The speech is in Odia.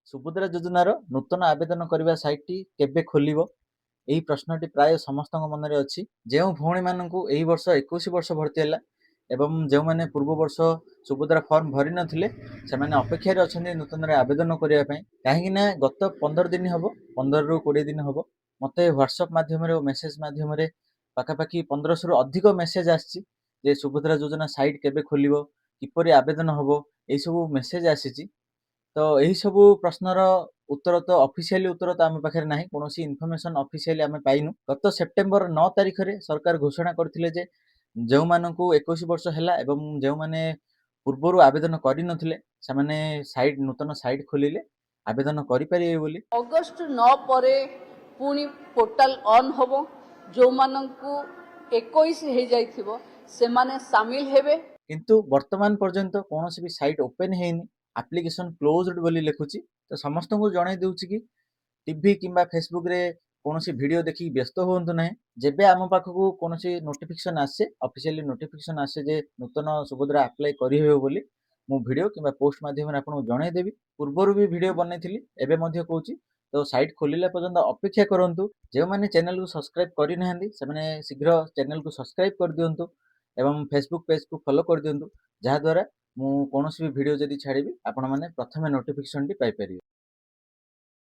ସୁଭଦ୍ରା ଯୋଜନାର ନୂତନ ଆବେଦନ କରିବା ସାଇଟ୍‌ଟି କେବେ ଖୋଲିବ? ଏହି ପ୍ରଶ୍ନଟି ପ୍ରାୟ ସମସ୍ତଙ୍କ ମନରେ ଅଛି। ଯେଉଁ ଭଉଣୀମାନଙ୍କୁ ଏହି ବର୍ଷ 21 ବର୍ଷ ଭର୍ତ୍ତି ହେଲା ଏବଂ ଯେଉଁମାନେ ପୂର୍ବ ବର୍ଷ ସୁଭଦ୍ରା ଫର୍ମ ଭରି ନଥିଲେ ସେମାନେ ଅପେକ୍ଷାରେ ଅଛନ୍ତି ନୂତନରେ ଆବେଦନ କରିବା ପାଇଁ। କାହିଁକି ନା ଗତ 15 ଦିନ ହେବ, 15ରୁ 20 ଦିନ ହେବ ମୋତେ ହ୍ୱାଟ୍ସଆପ୍ ମାଧ୍ୟମରେ ଓ ମେସେଜ ମାଧ୍ୟମରେ ପାଖାପାଖି 1500ରୁ ଅଧିକ ମେସେଜ ଆସିଛି ଯେ ସୁଭଦ୍ରା ଯୋଜନା ସାଇଟ୍ କେବେ ଖୋଲିବ, କିପରି ଆବେଦନ ହେବ, ଏହିସବୁ ମେସେଜ ଆସିଛି। ତ ଏହି ସବୁ ପ୍ରଶ୍ନର ଉତ୍ତର ତ ଅଫିସିଆଲି ଉତ୍ତର ତ ଆମ ପାଖରେ ନାହିଁ, କୌଣସି ଇନଫର୍ମେସନ୍ ଅଫିସିଆଲି ଆମେ ପାଇନୁ। ଗତ ସେପ୍ଟେମ୍ବର 9 ତାରିଖରେ ସରକାର ଘୋଷଣା କରିଥିଲେ ଯେ ଯେଉଁମାନଙ୍କୁ 21 ବର୍ଷ ହେଲା ଏବଂ ଯେଉଁମାନେ ପୂର୍ବରୁ ଆବେଦନ କରିନଥିଲେ ସେମାନେ ନୂତନ ସାଇଟ୍ ଖୋଲିଲେ ଆବେଦନ କରିପାରିବେ ବୋଲି। ଅଗଷ୍ଟ 9 ପରେ ପୁଣି ପୋର୍ଟାଲ ଅନ୍ ହେବ। ଯେଉଁମାନଙ୍କୁ 21 ହେଇଯାଇଥିବ ସେମାନେ ସାମିଲ ହେବେ। କିନ୍ତୁ ବର୍ତ୍ତମାନ ପର୍ଯ୍ୟନ୍ତ କୌଣସି ବି ସାଇଟ୍ ଓପେନ୍ ହେଇନି, ଆପ୍ଲିକେସନ୍ କ୍ଲୋଜ୍ଡ ବୋଲି ଲେଖୁଛି। ତ ସମସ୍ତଙ୍କୁ ଜଣାଇ ଦେଉଛି କି ଟିଭି କିମ୍ବା ଫେସବୁକ୍ରେ କୌଣସି ଭିଡ଼ିଓ ଦେଖିକି ବ୍ୟସ୍ତ ହୁଅନ୍ତୁ ନାହିଁ। ଯେବେ ଆମ ପାଖକୁ କୌଣସି ନୋଟିଫିକେସନ୍ ଆସେ, ଅଫିସିଆଲି ନୋଟିଫିକେସନ୍ ଆସେ ଯେ ନୂତନ ସୁଭଦ୍ରା ଆପ୍ଲାଏ କରିହେବ ବୋଲି, ମୁଁ ଭିଡ଼ିଓ କିମ୍ବା ପୋଷ୍ଟ ମାଧ୍ୟମରେ ଆପଣଙ୍କୁ ଜଣାଇଦେବି। ପୂର୍ବରୁ ବି ଭିଡ଼ିଓ ବନେଇଥିଲି, ଏବେ ମଧ୍ୟ କହୁଛି। ତ ସାଇଟ୍ ଖୋଲିଲା ପର୍ଯ୍ୟନ୍ତ ଅପେକ୍ଷା କରନ୍ତୁ। ଯେଉଁମାନେ ଚ୍ୟାନେଲକୁ ସବସ୍କ୍ରାଇବ୍ କରିନାହାନ୍ତି ସେମାନେ ଶୀଘ୍ର ଚ୍ୟାନେଲକୁ ସବସ୍କ୍ରାଇବ୍ କରିଦିଅନ୍ତୁ ଏବଂ ଫେସବୁକ୍ ପେଜକୁ ଫଲୋ କରିଦିଅନ୍ତୁ, ଯାହାଦ୍ୱାରା ମୁଁ କୌଣସି ବି ଭିଡ଼ିଓ ଯଦି ଛାଡ଼ିବି ଆପଣମାନେ ପ୍ରଥମେ ନୋଟିଫିକେସନ୍ଟି ପାଇପାରିବେ।